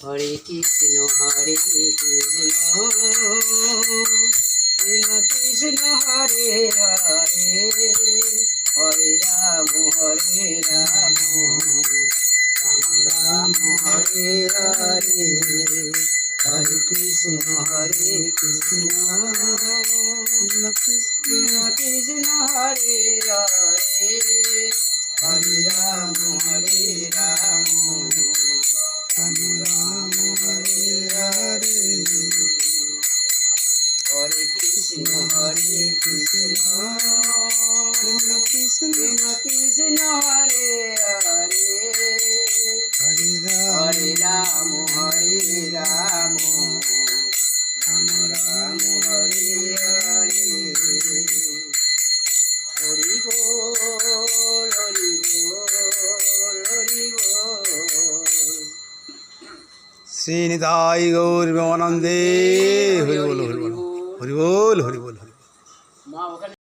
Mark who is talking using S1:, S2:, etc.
S1: হরে কৃষ্ণ কৃষ্ণ কৃষ্ণ হরে হরে হরে রাম রাম রাম হরে হরে হরে কৃষ্ণ কৃষ্ণ কৃষ্ণ হরে হরে হরে রাম রাম রাম হরে হরে হরে কৃষ্ণ কৃষ্ণ কৃষ্ণ হরে হরে হরে রাম রাম রাম হরে হরে হরি বল হরি বল হরি বল।
S2: শ্রী নিতাই গৌর প্রেমানন্দে হরি বল হরি বল হরি বল হরি বল হরি বল।
S1: মা ওখানে